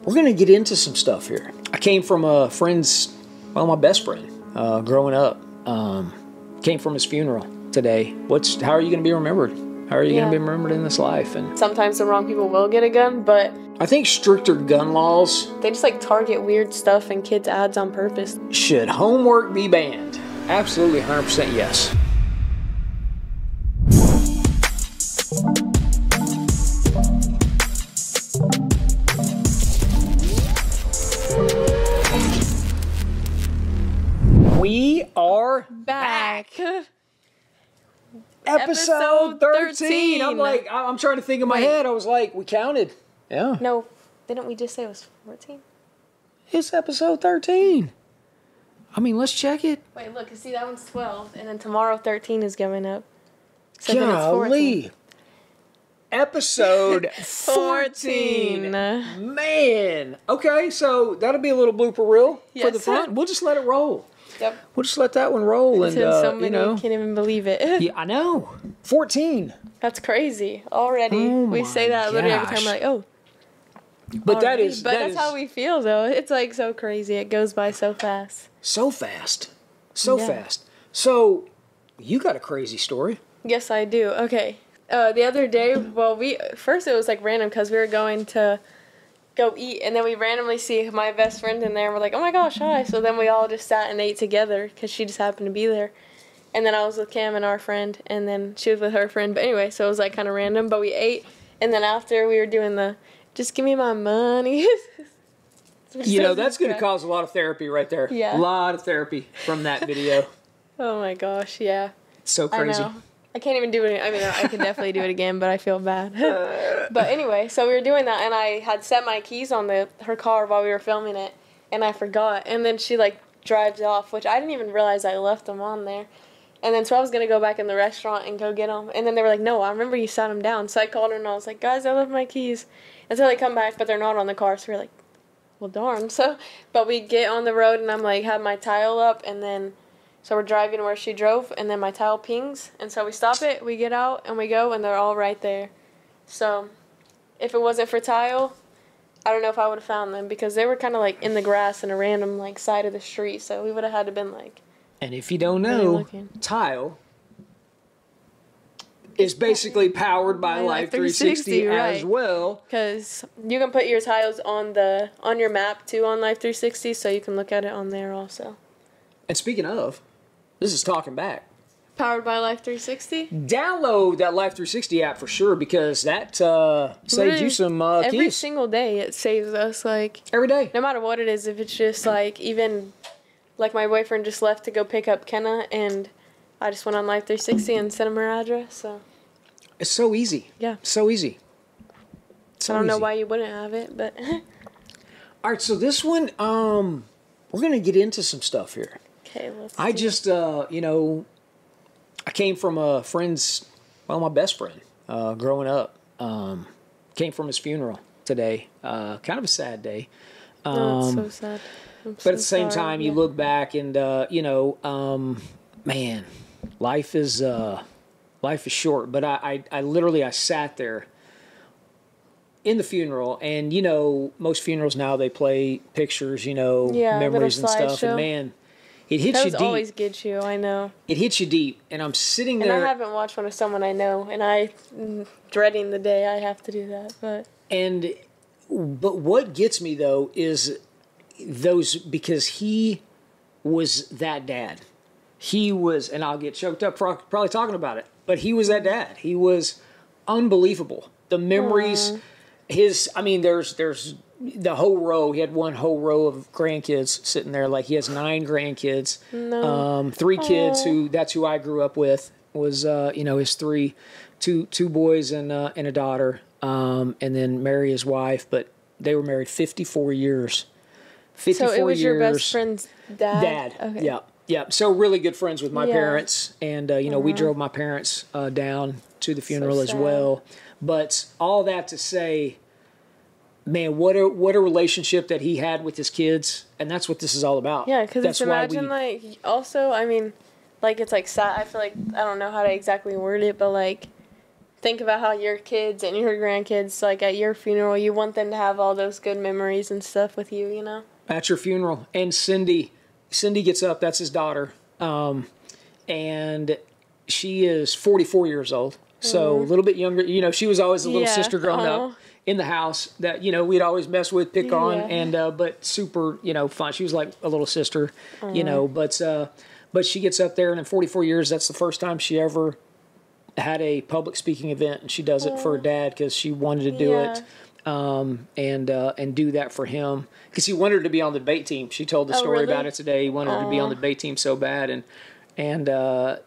We're going to get into some stuff here. I came from a friend's, well, my best friend growing up. Came from his funeral today. How are you going to be remembered? How are you going to be remembered in this life? And sometimes the wrong people will get a gun, but I think stricter gun laws, they just like target weird stuff and kids' ads on purpose. Should homework be banned? Absolutely 100% yes. We are back. Episode 13. I'm trying to think in my head. I was like, we counted. Yeah. No, didn't we just say it was 14? It's episode 13. I mean, let's check it. Wait, look, see, that one's 12, and then tomorrow 13 is coming up. So golly. Episode 14. Man. Okay, so that'll be a little blooper reel for the front. We'll just let it roll. Yep. We'll just let that one roll. And, so many can't even believe it. Yeah, I know. 14. That's crazy already. Oh we say that literally every time. We're like, oh. But already. That's how we feel, though. It's like so crazy. It goes by so fast. So fast. So fast. So, you got a crazy story. Yes, I do. Okay. The other day, first it was like random because we were going to go eat, and then we randomly see my best friend in there, and we're like, oh my gosh, hi. So then we all just sat and ate together because she just happened to be there. And then I was with Cam and our friend, and then she was with her friend. But anyway, so it was like kind of random, but we ate, and then after we were doing just give me my money. That's going to cause a lot of therapy right there. Yeah. A lot of therapy from that video. Oh my gosh, yeah. It's so crazy. I know. I can't even do it. I mean, I could definitely do it again, but I feel bad. But anyway, so we were doing that, and I had set my keys on her car while we were filming it, and I forgot. And then she, drives off, which I didn't even realize I left them on there. And then so I was going to go back in the restaurant and go get them. And then they were like, no, I remember you set them down. So I called her, and I was like, guys, I left my keys. And so they come back, but they're not on the car. So we're like, well, darn. But we get on the road, and I'm had my tile up, and then... So we're driving where she drove, and then my tile pings. And so we stop it, we get out, and we go, and they're all right there. So if it wasn't for tile, I don't know if I would have found them, because they were kind of in the grass in a random side of the street. So we would have had to been And if you don't know, tile is basically powered by Life 360 as well. Because you can put your tiles on your map too on Life 360, so you can look at it on there also. And speaking of, this is Talking.Back. Powered by Life 360? Download that Life 360 app for sure, because that saves you some keys. Every single day it saves us, every day. No matter what it is, if it's just even, my boyfriend just left to go pick up Kenna, and I just went on Life 360 and sent him her address, so. It's so easy. Yeah. So easy. I don't know why you wouldn't have it, but. All right, so this one, we're going to get into some stuff here. Okay, let's I just, I came from a friend's, my best friend growing up. Came from his funeral today. Kind of a sad day. It's so sad. But at the same time, you look back and, man, life is short. But I literally sat there in the funeral, and, most funerals now, they play pictures, memories and stuff. And, man, it hits you deep. Those always get you, I know. It hits you deep, and I'm sitting there. And I haven't watched one of someone I know, and I'm dreading the day I have to do that. But what gets me, though, is because he was that dad. He was, and I'll get choked up probably talking about it, but he was that dad. He was unbelievable. The memories, there's the whole row. He had one whole row of grandkids sitting there. He has 9 grandkids. No. 3 kids that's who I grew up with, was, his two boys and a daughter, and then Mary, his wife, but they were married 54 years. 54 years. So it was your best friend's dad? Okay. Yeah. Yeah. So really good friends with my parents, and, we drove my parents down to the funeral as well. But all that to say, man, what a relationship that he had with his kids, and that's what this is all about. Yeah, because it's imagine also, I mean, it's sad. I feel I don't know how to exactly word it, but think about how your kids and your grandkids, like at your funeral, you want them to have all those good memories and stuff with you, you know? At your funeral. And Cindy gets up, that's his daughter. And she is 44 years old. So a little bit younger. You know, she was always a little sister growing up in the house that, you know, we'd always mess with, pick on, and but super, you know, fun. She was like a little sister, you know, but she gets up there, and in 44 years, that's the first time she ever had a public speaking event, and she does it for her dad because she wanted to do it, and do that for him because he wanted her to be on the debate team. She told the story about it today. He wanted her to be on the debate team so bad, and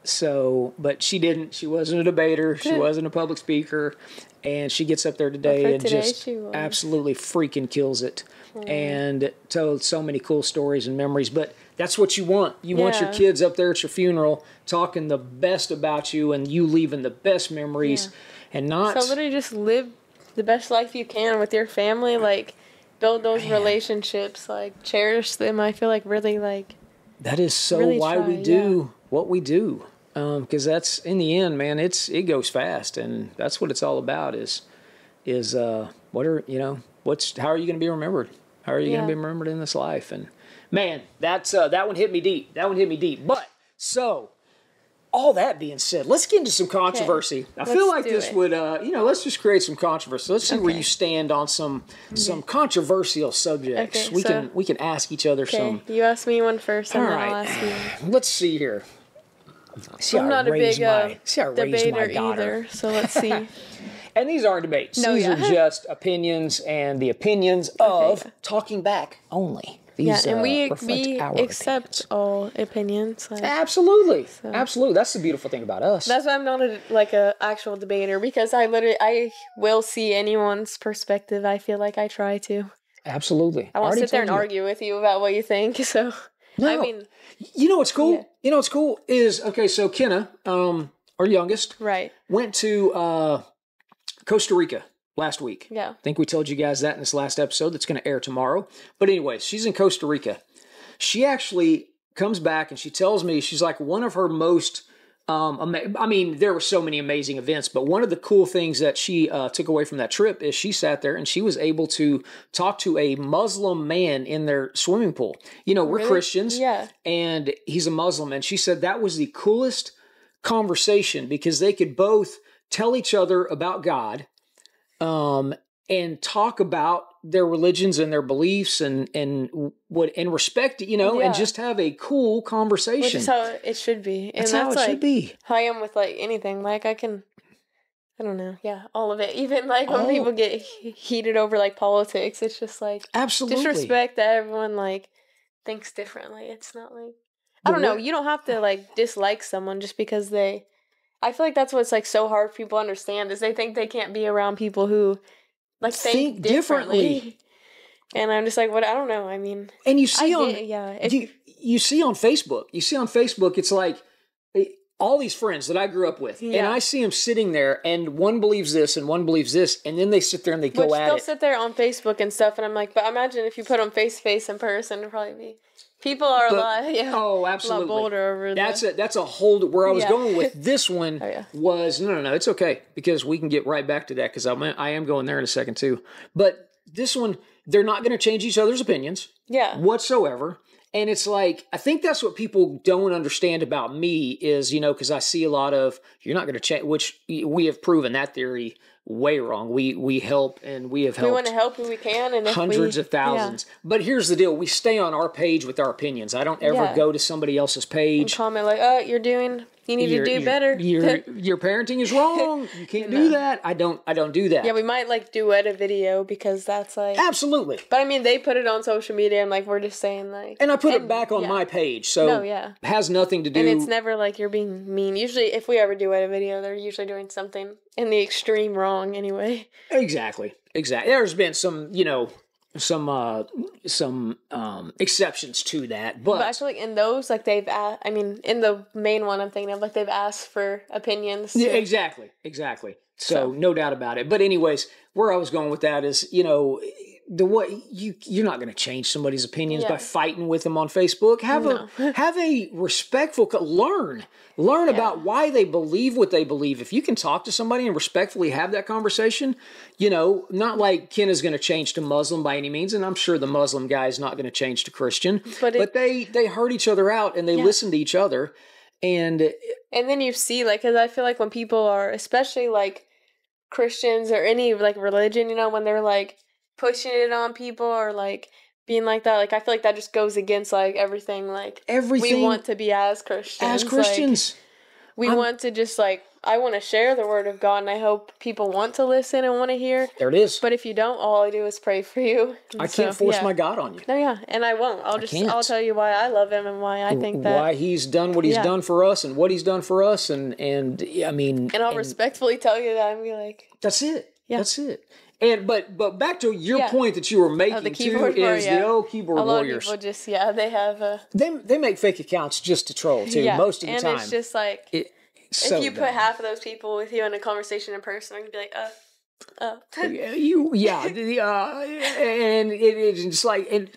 so, but she didn't. She wasn't a debater. She wasn't a public speaker. And she gets up there today and just absolutely freaking kills it. And told so many cool stories and memories. But that's what you want. You want your kids up there at your funeral talking the best about you and you leaving the best memories and not... So literally just live the best life you can with your family. Like, build those relationships. Like, cherish them. I feel like really, like... That is so really why we do what we do. Because that's, in the end, man, it goes fast, and that's what it's all about. Is what are how are you going to be remembered? How are you going to be remembered in this life? And man, that one hit me deep. But so, all that being said, let's get into some controversy. Okay. I feel like this would, let's just create some controversy. Let's see where you stand on some controversial subjects. Okay, we can ask each other some. You ask me one first, and then I'll ask you. Let's see here. I'm not a big debater either, so let's see. And these aren't debates. These are just opinions and the opinions of Talking.Back only. These, and we accept all opinions. Like, absolutely. That's the beautiful thing about us. That's why I'm not a actual debater, because I will see anyone's perspective. I feel like I try to. Absolutely. I won't sit there and argue with you about what you think, so... No. I mean, you know what's cool? Yeah. You know what's cool is, okay, so Kenna, our youngest, went to Costa Rica last week. Yeah. I think we told you guys that in this last episode that's going to air tomorrow. But anyways, she's in Costa Rica. She actually comes back and she tells me, she's like, one of her most, there were so many amazing events, but one of the cool things that she took away from that trip is she sat there and she was able to talk to a Muslim man in their swimming pool. You know, we're Christians, and he's a Muslim, and she said that was the coolest conversation because they could both tell each other about God, and talk about their religions and their beliefs and respect, and just have a cool conversation. Which is how it should be. And that's how it should be. How I am with anything. Like I don't know. Yeah, all of it. Even when people get heated over politics, it's just absolutely just respect that everyone thinks differently. It's not I don't know. You don't have to dislike someone just because they. I feel like that's what's so hard for people to understand is they think they can't be around people who think differently. And I'm just what? I don't know. I mean, and you see you see on Facebook. It's all these friends that I grew up with, and I see them sitting there, and one believes this, and one believes this, and then they sit there and they go at it. They'll sit there on Facebook and stuff, and I'm but imagine if you put them face to face in person, it'd probably be. People are a lot absolutely. A lot bolder over there. That's a whole. Where I was going with this one was no. It's okay because we can get right back to that because I am going there in a second too. But this one, they're not going to change each other's opinions, whatsoever. And it's I think that's what people don't understand about me is because I see a lot of you're not going to change, which we have proven that theory way wrong. We help and we have helped. We want to help who we can, and hundreds of thousands. But here's the deal: we stay on our page with our opinions. I don't ever go to somebody else's page and comment you need to do better. Your parenting is wrong. You can't do that. I don't do that. Yeah, we might duet a video because that's absolutely. But I mean, they put it on social media, and we're just saying and I put it back on my page, so it has nothing to do. And it's never you're being mean. Usually, if we ever duet a video, they're usually doing something in the extreme wrong anyway. Exactly. There's been some exceptions to that, but I feel in those they've asked, in the main one I'm thinking of they've asked for opinions. Yeah, exactly. So no doubt about it. But anyways, where I was going with that is you're not going to change somebody's opinions by fighting with them on Facebook. Have a respectful learn about why they believe what they believe. If you can talk to somebody and respectfully have that conversation, not like Ken is going to change to Muslim by any means, and I'm sure the Muslim guy is not going to change to Christian, but they heard each other out and they listen to each other, and then you see, like, because I feel like when people are, especially like Christians or any like religion, when they're like pushing it on people or like being like that, like I feel like that just goes against like everything we want to be as Christians. Like, we want to just like, I want to share the word of God, and I hope people want to listen and want to hear. There it is. But if you don't, all I do is pray for you. I can't force my God on you. No, and I won't. I'll tell you why I love him and why I think that why he's done what he's done for us and what he's done for us, and I mean, and I'll respectfully tell you that. I'm be like, that's it. Yeah. That's it. And but back to your point that you were making the old keyboard warriors. A lot of people just they have they make fake accounts just to troll too most of the time. And it's just like if you put half of those people with you in a conversation in person, I'm gonna be like, and it's just like and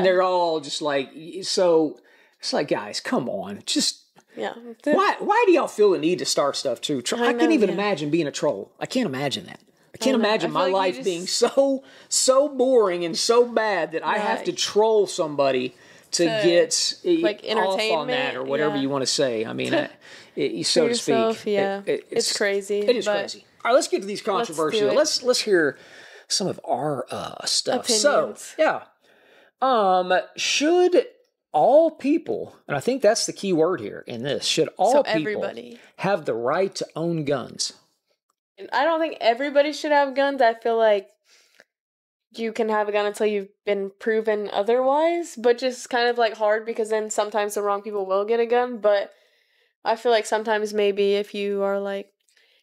they're all just like, so it's like, guys, come on, just why do y'all feel the need to start stuff too? I can't even imagine being a troll. I can't imagine that. I can't imagine my life being so boring and so bad that I have to troll somebody to get like off on that or whatever you want to say. I mean, so to speak. It's crazy. It is crazy. All right, let's get to these controversial. Let's hear some of our stuff. Opinions. So, should all people, and I think that's the key word here in this, should all people have the right to own guns? I don't think everybody should have guns. I feel like you can have a gun until you've been proven otherwise, but just kind of like hard because then sometimes the wrong people will get a gun. But I feel like sometimes maybe if you are like,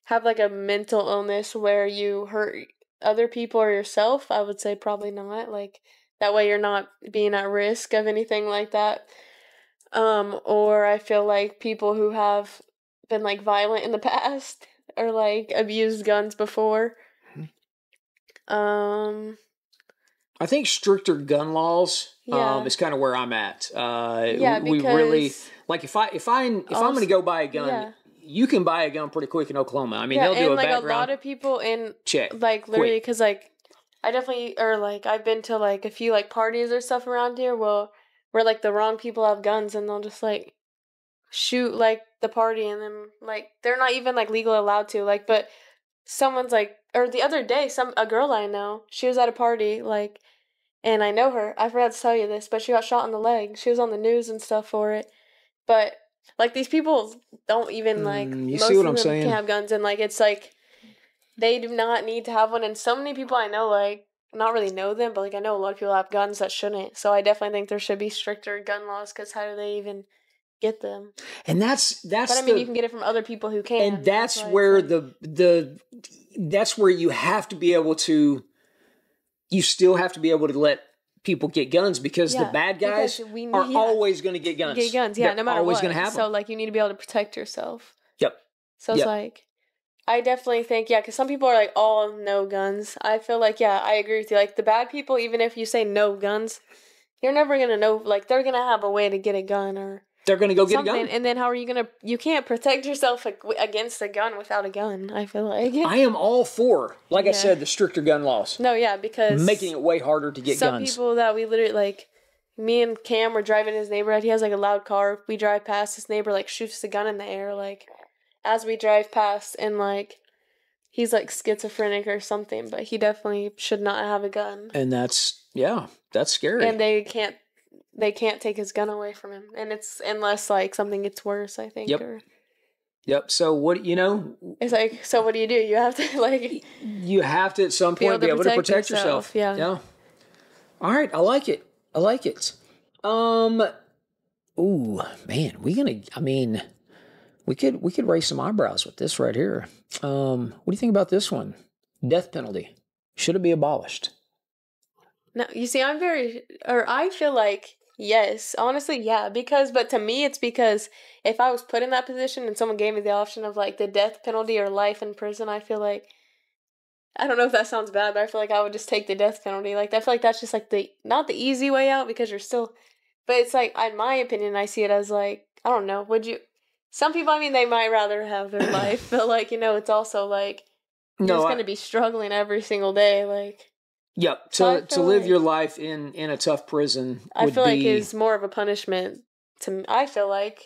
have like a mental illness where you hurt other people or yourself, I would say probably not. Like that way you're not being at risk of anything like that. Or I feel like people who have been like violent in the past or like abused guns before. I think stricter gun laws is kind of where I'm at. We really like if I'm going to go buy a gun, you can buy a gun pretty quick in Oklahoma. I mean, they'll do a background check. A lot of people in check, like literally, because like I definitely I've been to like a few like parties or stuff around here where like the wrong people have guns and they'll just like shoot like the party, and then like they're not even like legally allowed to, like, but someone's like, or the other day a girl I know, she was at a party like, and I know her, I forgot to tell you this, but she got shot in the leg. She was on the news and stuff for it, but like these people don't even like most see what of I'm them saying? can have guns, and like it's like they do not need to have one. And so many people I know, like, not really know them, but like I know a lot of people have guns that shouldn't. So I definitely think there should be stricter gun laws, because how do they even get them? And that's but I mean, you can get it from other people who can, and that's where that's where you have to be able to, you still have to be able to let people get guns, because the bad guys are always going to get guns. No matter always what. Going to have them. So like you need to be able to protect yourself. Yep. So it's like, I definitely think, because some people are like, all no guns. I feel like, I agree with you. Like the bad people, even if you say no guns, you're never going to know, like they're going to have a way to get a gun, or they're going to go get a gun. And then how are you going to, you can't protect yourself against a gun without a gun, I feel like. I am all for, like I said, the stricter gun laws. No, because making it way harder to get guns. Some people that we literally, like, me and Cam were driving his neighborhood. He has like a loud car. We drive past, his neighbor like shoots the gun in the air, like, as we drive past, and like, he's like schizophrenic or something, but he definitely should not have a gun. And that's scary. And they can't take his gun away from him. And it's, unless like something gets worse, I think. Yep. So what, it's like, so what do? You have to like, you have to at some point be able to protect yourself. Yeah. All right. I like it. Ooh, man, we could raise some eyebrows with this right here. What do you think about this one? Death penalty. Should it be abolished? No, you see, I feel like, yes, honestly, but to me, it's because if I was put in that position and someone gave me the option of like the death penalty or life in prison, I feel like I don't know if that sounds bad, but I feel like I would just take the death penalty. Like, I feel like that's just like not the easy way out because you're still, but it's like, in my opinion, I see it as like, I don't know, some people, I mean, they might rather have their life, but like, it's also like, you're just going to be struggling every single day. Like, yep. To live your life in a tough prison I feel like is more of a punishment to me. I feel like.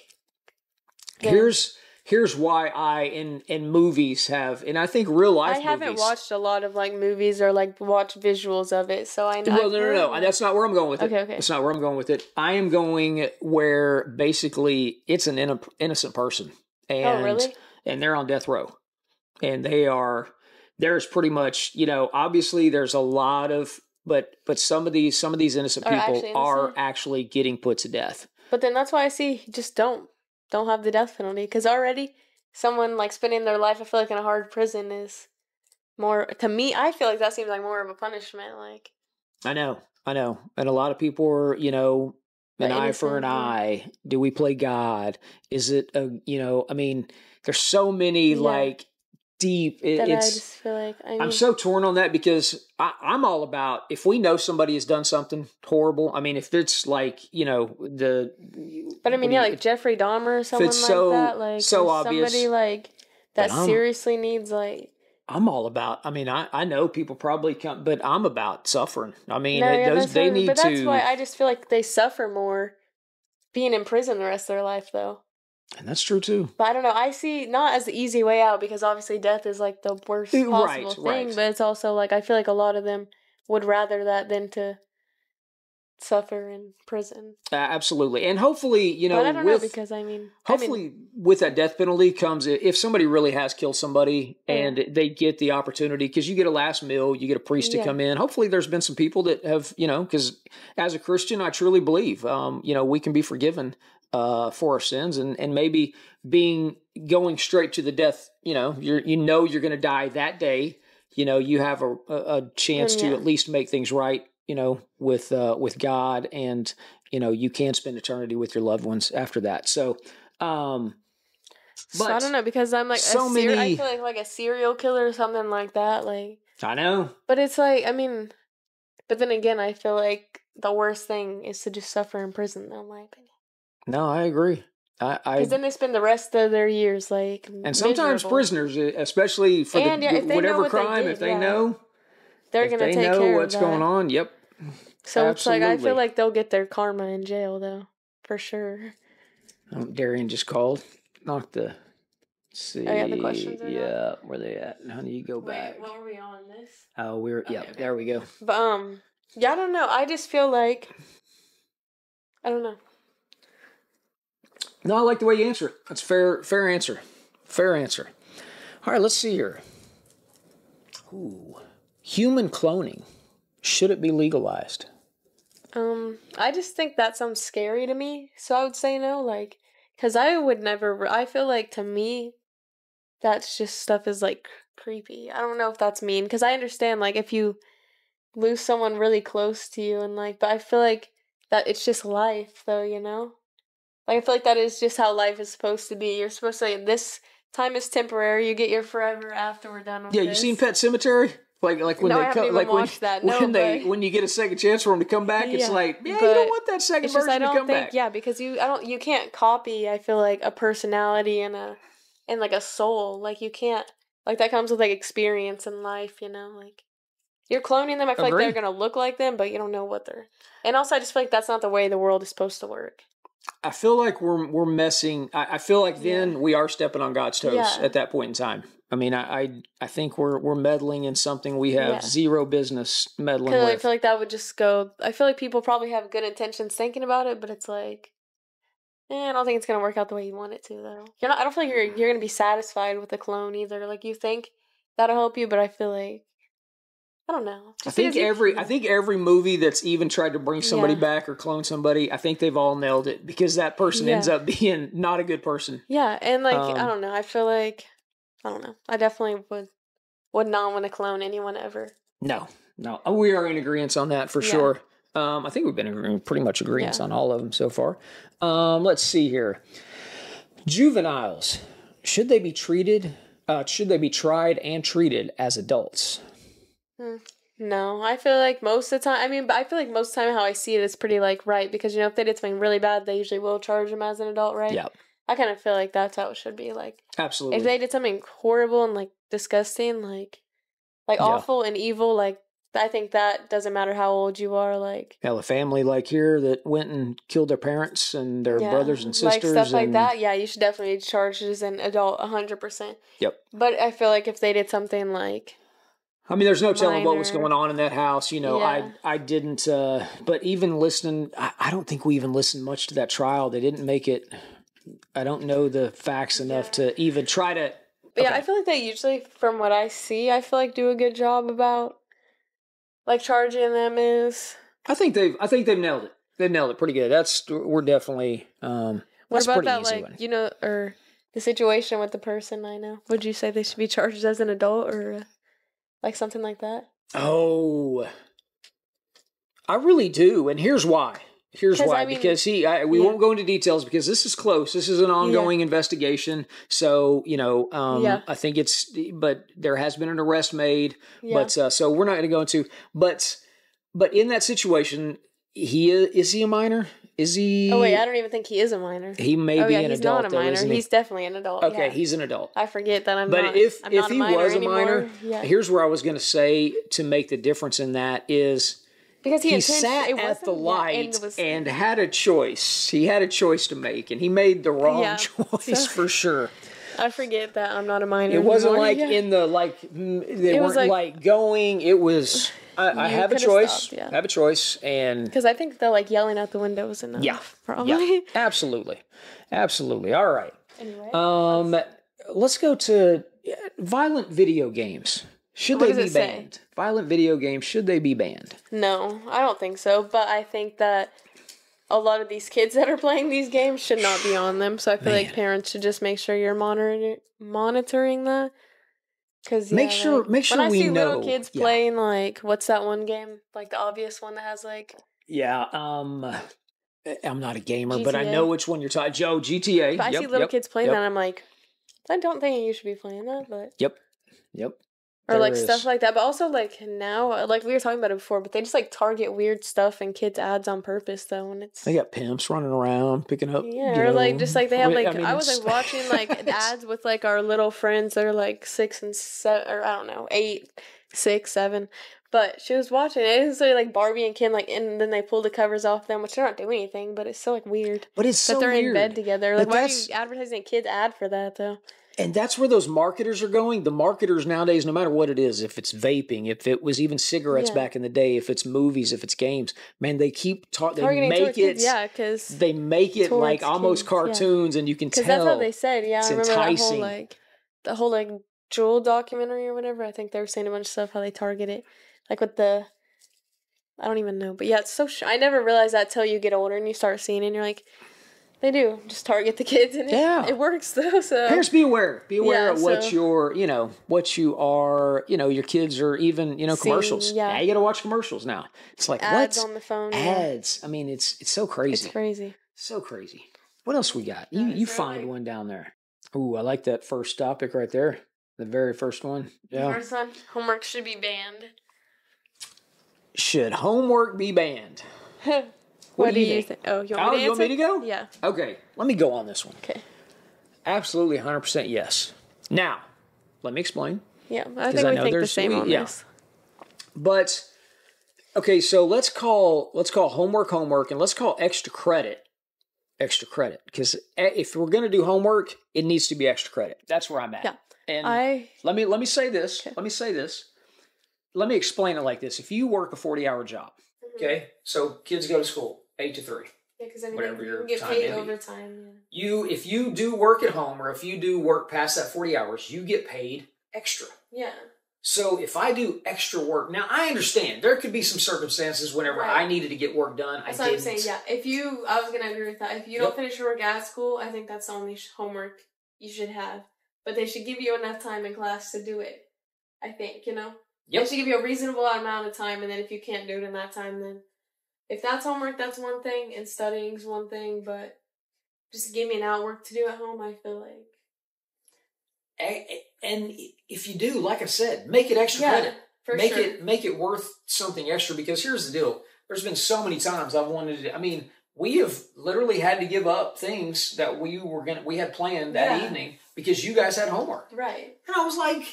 Here's why I in movies have, and I think real life. I haven't watched a lot of like movies or like watched visuals of it, so I know. Well, no. That's not where I'm going with it. Okay. That's not where I'm going with it. I am going where basically it's an innocent person, and really? And they're on death row, and there's pretty much obviously there's a lot of but some of these innocent people are actually getting put to death. But then that's why I see just don't have the death penalty, because already someone like spending their life, I feel like, in a hard prison is more, to me, I feel like that seems like more of a punishment. Like, I know, and a lot of people are, an eye for an eye. Do we play God? Is it I mean, there's so many like deep. I just feel like I'm so torn on that because I'm all about, if we know somebody has done something horrible. I mean, if it's like But I mean, like Jeffrey Dahmer or someone like that, like so obvious, somebody like that seriously needs like. I'm all about. I mean, I know people probably come, but I'm about suffering. I mean, they need to. But that's why I just feel like they suffer more being in prison the rest of their life, though. And that's true too. But I don't know. I see not as the easy way out, because obviously death is like the worst possible thing. Right. But it's also like, I feel like a lot of them would rather that than to suffer in prison. Absolutely. And hopefully, but I don't know, because I mean, with that death penalty comes, if somebody really has killed somebody and they get the opportunity, because you get a last meal, you get a priest to come in. Hopefully there's been some people that have, because as a Christian, I truly believe, we can be forgiven for our sins, and maybe going straight to the death, you're going to die that day. You have a chance to at least make things right, with God, and you can spend eternity with your loved ones after that. So, but so I don't know, because I'm like I feel like a serial killer or something like that. Like, I know, but it's like, I mean, but then again, I feel like the worst thing is to just suffer in prison, though, in my opinion. No, I agree. Because then they spend the rest of their years like and sometimes miserable. Prisoners, especially for whatever crime, if they know, they're going to take care of what's going on. Yep. So Absolutely. It's like, I feel like they'll get their karma in jail, though, for sure. Darian just called. Knocked the. See. I got the questions. Yeah, where they at? Honey, you go back. What were we on this? Oh, okay. There we go. But I don't know. I just feel like, I don't know. No, I like the way you answer it. That's fair answer. Fair answer. All right, let's see here. Ooh. Human cloning. Should it be legalized? I just think that sounds scary to me, so I would say no, like, because I would never, I feel like, to me, that's just stuff is, like, creepy. I don't know if that's mean, because I understand, like, if you lose someone really close to you, and, like, but I feel like that it's just life, though, Like, I feel like that is just how life is supposed to be. You're supposed to say, this time is temporary, you get your forever after we're done with this. Yeah, you seen Pet Cemetery? Like when no, they come, like when you get a second chance for them to come back, it's like, you don't want that second version to come back. Yeah, because you can't copy, I feel like, a personality and like a soul. Like, you can't, like, that comes with like experience in life, like you're cloning them. I feel like they're gonna look like them, but you don't know what they're. And also, I just feel like that's not the way the world is supposed to work. I feel like we're messing. I feel like then we are stepping on God's toes at that point in time. I mean, I think we're meddling in something we have zero business meddling with. I feel like that would just go. I feel like people probably have good intentions thinking about it, but it's like, I don't think it's gonna work out the way you want it to, though. I don't feel like you're gonna be satisfied with the clone either. Like, you think that'll help you, but I feel like. I don't know. I think every movie that's even tried to bring somebody back or clone somebody, I think they've all nailed it, because that person ends up being not a good person. Yeah, and like I don't know. I feel like I don't know. I definitely would not want to clone anyone ever. No, we are in agreement on that for sure. I think we've been in pretty much agreement on all of them so far. Let's see here. Juveniles, should they be tried and treated as adults? No, I feel like most of the time, but I feel like most of the time how I see it is pretty, like, right, because, if they did something really bad, they usually will charge them as an adult, right? Yeah. I kind of feel like that's how it should be, like. Absolutely. If they did something horrible and, like, disgusting, like awful and evil, like, I think that doesn't matter how old you are, like. Hell, a family like here that went and killed their parents and their brothers and sisters. Like, stuff like that, you should definitely be charged as an adult 100%. Yep. But I feel like if they did something, like. There's no telling what was going on in that house. I didn't, but even listening, I don't think we even listened much to that trial. They didn't make it, I don't know the facts enough to even try to. Okay. Yeah, I feel like they usually, from what I see, I feel like do a good job about, like, charging them is. I think they've nailed it. They've nailed it pretty good. We're definitely, what about that, like, one. Or the situation with the person I know? Would you say they should be charged as an adult or like something like that? Oh, I really do. And here's why. Because we won't go into details because this is close. This is an ongoing investigation. So, I think but there has been an arrest made. Yeah. But, so we're not going to go into, but in that situation, is he a minor? Is he? Oh, wait, I don't even think he is a minor. He may be an adult. He's not a minor. He's definitely an adult. Okay, he's an adult. I forget that I'm not. But if he was a minor, here's where I was going to say to make the difference in that is because he sat at the light and had a choice. He had a choice to make, and he made the wrong choice for sure. I forget that I'm not a minor. It wasn't in the they weren't like going. It was. I have a choice. I have a choice, and because I think the yelling out the window was enough. Yeah, probably. Yeah, absolutely. All right. Anyway, let's go to violent video games. Should they be banned? Violent video games, should they be banned? No, I don't think so. But I think that a lot of these kids that are playing these games should not be on them. So I feel like parents should just make sure you're monitoring that. Cause make sure when I see little kids playing what's that one game, like the obvious one that has I'm not a gamer, GTA. But I know which one you're talking. Joe, GTA. But I see little kids playing that, and I'm like, I don't think you should be playing that, but yep. Or stuff like that, but also now, we were talking about it before, but they just target weird stuff and kids' ads on purpose though, and they got pimps running around picking up. Yeah, or they have I was watching ads with our little friends that are 6 and 7, or I don't know, 8, 6, 7. But she was watching it. It's Barbie and Ken and then they pull the covers off them, which they're not doing anything, but it's so weird. But it's so weird that they're in bed together. Why are you advertising a kid's ad for that though? And that's where those marketers are going. The marketers nowadays, no matter what it is, if it's vaping, if it was even cigarettes back in the day, if it's movies, if it's games, man, they keep targeting they make it. Because they make it almost cartoons, and you can tell. Because that's what they said. Yeah, I remember enticing. that whole Jewel documentary or whatever. I think they were saying a bunch of stuff how they target it, with the. I don't even know, but yeah, it's so. I never realized that till you get older and you start seeing it, and you're like. They do just target the kids, and it works though. So parents, be aware of what your kids are even commercials. Yeah, now you got to watch commercials now. It's ads on the phone. Ads. I mean, it's so crazy. It's crazy. So crazy. What else we got? You find one down there. Ooh, I like that first topic right there. The very first one. Yeah. The first one. Homework should be banned. Should homework be banned? What do you think? Oh, you want me to go? Yeah. Okay, let me go on this one. Okay. Absolutely 100% yes. Now, let me explain. Yeah, I think we think the same on this. But, okay, so let's call homework, and let's call extra credit. Because if we're going to do homework, it needs to be extra credit. That's where I'm at. Yeah. And let me say this. Okay. Let me explain it like this. If you work a 40-hour job, okay, so kids go to school 8 to 3. Yeah, because you get paid overtime. Yeah. If you do work at home or if you do work past that 40 hours, you get paid extra. Yeah. So if I do extra work, now I understand there could be some circumstances whenever I needed to get work done. That's what I'm saying. Yeah. I was gonna agree with that. If you don't finish your work at school, I think that's the only homework you should have. But they should give you enough time in class to do it. I think They should give you a reasonable amount of time, and then if you can't do it in that time, then. If that's homework, that's one thing, and studying's one thing, but just give me an hour work to do at home, I feel like. And if you do, like I said, make it extra credit. make it worth something extra, because here's the deal. There's been so many times I've wanted to, I mean, we have literally had to give up things that we had planned that evening because you guys had homework. Right. And I was like,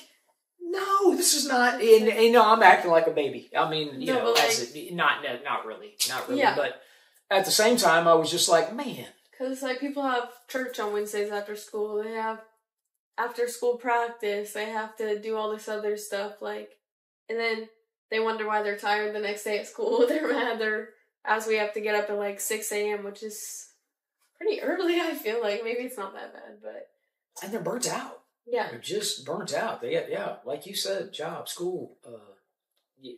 no, this is not, and no, I'm acting like a baby. I mean, not really, but at the same time, I was just like, man. Because, like, people have church on Wednesdays after school. They have after-school practice. They have to do all this other stuff, like, and then they wonder why they're tired the next day at school. They're mad. As we have to get up at, like, 6 a.m., which is pretty early, I feel like. Maybe it's not that bad, but... And they're burnt out. Yeah. They're just burnt out. They have, like you said, job, school,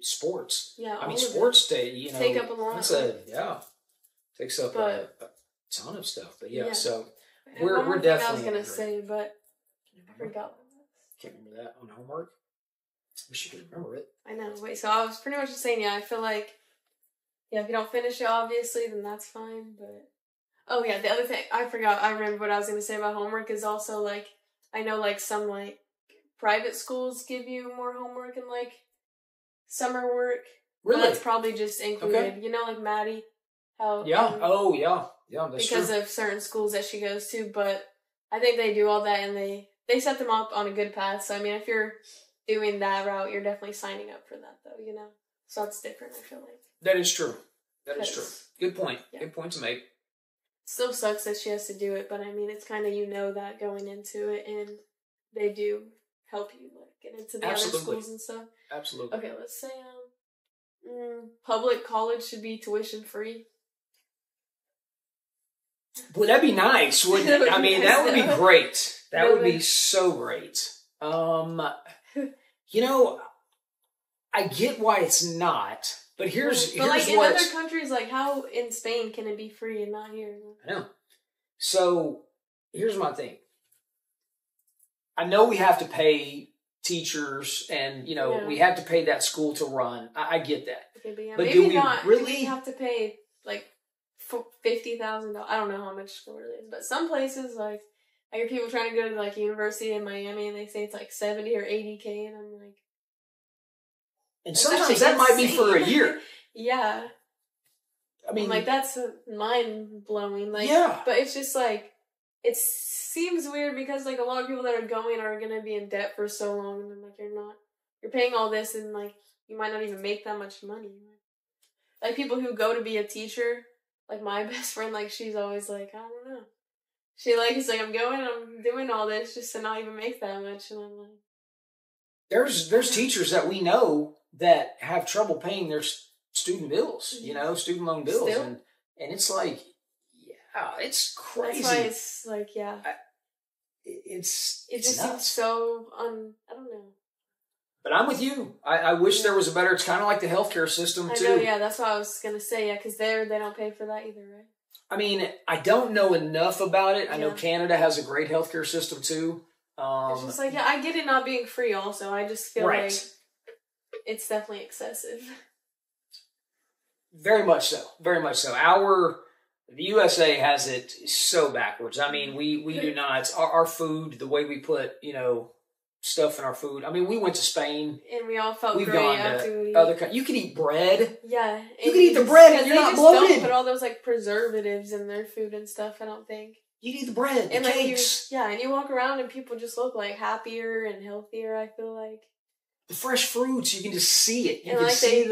sports. Yeah, I mean, sports day, take up a lot. Takes up a ton of stuff. But so we're definitely. I was gonna say, but I forgot. Can't remember that on homework. Wish you could remember it. I know. Wait, so I was pretty much just saying, I feel like, if you don't finish it, obviously, then that's fine. But the other thing I forgot. I remember what I was gonna say about homework is also, like, I know, like, some, like, private schools give you more homework and, like, summer work. Really? That's probably just included. Okay. Like Maddie. How, that's because true. of certain schools that she goes to, but I think they do all that and they set them up on a good path. So, I mean, if you're doing that route, you're definitely signing up for that, though, So that's different, I feel like. That is true. Good point. Yeah. Good point to make. It still sucks that she has to do it, but I mean, it's kind of, that going into it, and they do help you, like, get into the other schools and stuff. Absolutely. Okay, let's say, public college should be tuition free. Well, that'd be nice, wouldn't it? I mean, that would be great. That would be so great. I get why it's not, but here's like in other countries, like how in Spain can it be free and not here? I know. So here's my thing. I know we have to pay teachers, and we have to pay that school to run. I get that. Okay, but maybe do we not really have to pay like $50,000? I don't know how much school it is, but some places, like, I hear people trying to go to, like, university in Miami, and they say it's like 70 or 80K, and I'm like, and sometimes that might be for a year. Yeah. I mean, like, that's mind blowing. Like, but it's just like, it seems weird because, like, a lot of people that are going are going to be in debt for so long, and I'm like, you're paying all this, and, like, you might not even make that much money. Like, people who go to be a teacher, like, my best friend, like, she's always like, I don't know. She's like, I'm doing all this just to not even make that much, and I'm like... There's teachers that we know that have trouble paying their student bills, student loan bills, Still? and it's like, it's crazy. That's why it's like, it just nuts. seems so I don't know. But I'm with you. I wish there was a better. It's kind of like the healthcare system too. I know, that's what I was gonna say. Because they don't pay for that either, right? I mean, I don't know enough about it. I know Canada has a great healthcare system too. It's just like, I get it not being free. Also, I just feel like it's definitely excessive. Very much so. Very much so. The USA has it so backwards. I mean, we do not. Our food, the way we put, stuff in our food. I mean, we went to Spain. And we all felt We've great gone after to other countries. You can eat bread. Yeah. You can eat the bread and you're not bloated. They don't put all those, like, preservatives in their food and stuff, I don't think. You eat the bread, the cakes. And you walk around and people just look, like, happier and healthier, I feel like. The fresh fruits, you can just see it. You can see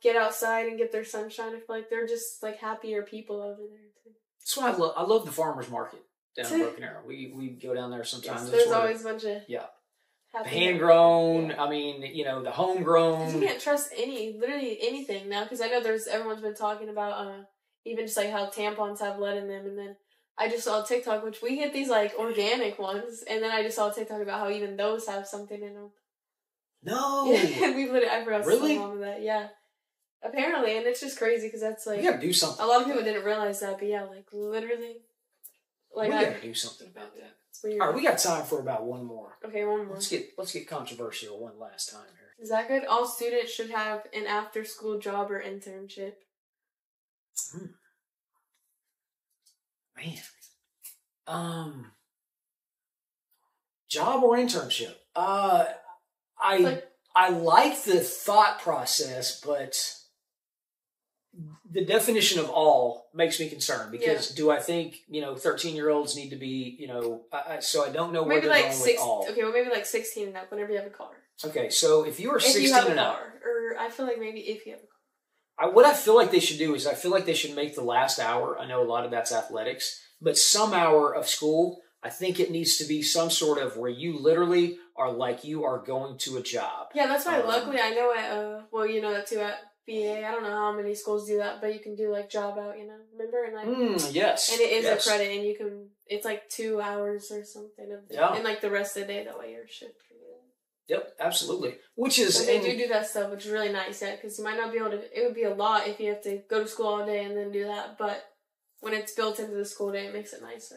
get outside and get their sunshine. I feel like they're just, like, happier people over there, too. That's why I love the farmer's market down in Broken Arrow. We go down there sometimes. Yes, there's always a bunch of... Yeah. Hand-grown, I mean, the homegrown. You can't trust literally anything now, because I know everyone's been talking about, even just, like, how tampons have lead in them, and then I just saw a TikTok, which we get these, like, organic ones, and then I just saw a TikTok about how even those have something in them. No! I forgot really? so long of that, yeah. Apparently, and it's just crazy, because that's, like... We gotta do something. A lot of people didn't realize that, but yeah, like, literally... Like, we gotta do something about that. All right, we got time for about one more. Okay, one more. Let's get controversial one last time here. Is that good? All students should have an after-school job or internship. Job or internship? I I like the thought process, but the definition of all makes me concerned because do I think, 13-year-olds need to be, so I don't know where they're going with all. Okay, well, maybe like 16 and up whenever you have a car. Okay, so if you are 16 and up. Or I feel like maybe if you have a car. What I feel like they should do is I feel like they should make the last hour, I know a lot of that's athletics, but some hour of school, I think it needs to be some sort of where you literally are like you are going to a job. Yeah, that's why luckily I know at, too, at BA, I don't know how many schools do that, but you can do like job out, remember? And like, yes. And it is a credit, and you can, it's like 2 hours or something. And like the rest of the day, that way your shift can be done. Yep, absolutely. Which is... So they do that stuff, which is really nice, because you might not be able to, it would be a lot if you have to go to school all day and then do that, but when it's built into the school day, it makes it nicer.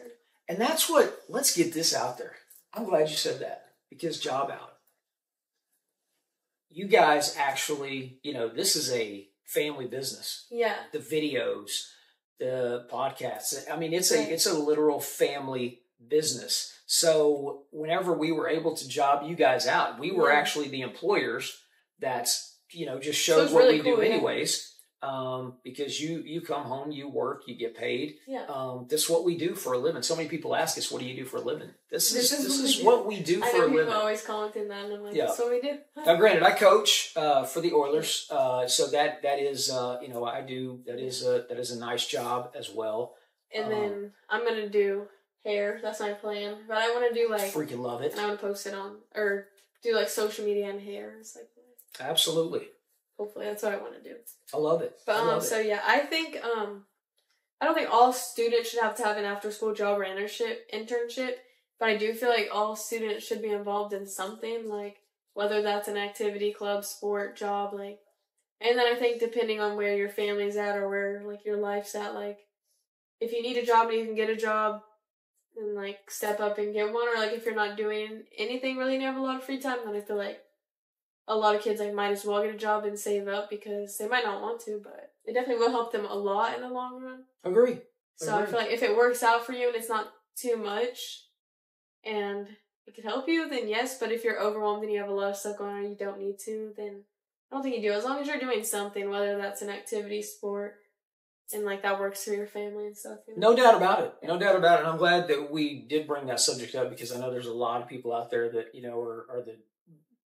And that's what, let's get this out there. I'm glad you said that, because job out. You guys actually, this is a family business. Yeah. The videos, the podcasts. I mean, it's a literal family business. So whenever we were able to job you guys out, we were actually the employers that's, just showed what we do anyways. Because you come home, you work, you get paid. Yeah. This is what we do for a living. So many people ask us, what do you do for a living? This is what we do for a living. People always commenting that, and I'm like, that's what we do. Now, granted, I coach for the Oilers, so that is I do that is a nice job as well. And then I'm gonna do hair. That's my plan. But I want to do like freaking love it. And I want to post it on or do like social media and hair and stuff like that. Absolutely. Hopefully, that's what I want to do. I love it. But yeah, I think I don't think all students should have to have an after-school job or internship, but I do feel like all students should be involved in something, like whether that's an activity, club, sport, job, like. And then I think depending on where your family's at or where like your life's at, like if you need a job and you can get a job, then like step up and get one, or like if you're not doing anything really and you have a lot of free time, then I feel like a lot of kids like might as well get a job and save up because they might not want to, but it definitely will help them a lot in the long run. Agree. So I feel like if it works out for you and it's not too much and it could help you, then yes. But if you're overwhelmed and you have a lot of stuff going on and you don't need to, then I don't think you do. As long as you're doing something, whether that's an activity, sport, and like that works for your family and stuff. No doubt about it. No doubt about it. And I'm glad that we did bring that subject up because I know there's a lot of people out there that, are the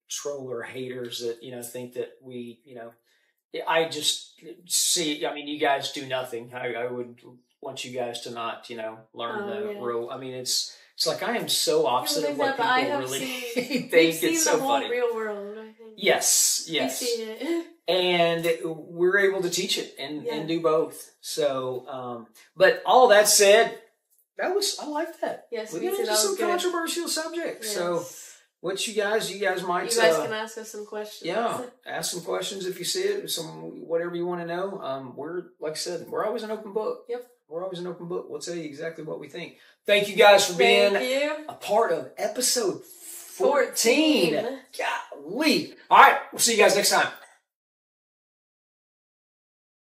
troller haters that, think that we, I just see, you guys do nothing. I would want you guys to not, learn the real, it's like I am so opposite of what people really think. It's so funny. Real world, I think. Yes. We've seen it. And we're able to teach it and do both. So, but all that said, I like that. Yes, we got into some controversial subjects. Yes. So, what you guys might... You guys can ask us some questions. Yeah, ask some questions if you see it, whatever you want to know. We're, like I said, we're always an open book. Yep. We're always an open book. We'll tell you exactly what we think. Thank you guys for being a part of episode 14. Golly. All right, we'll see you guys next time.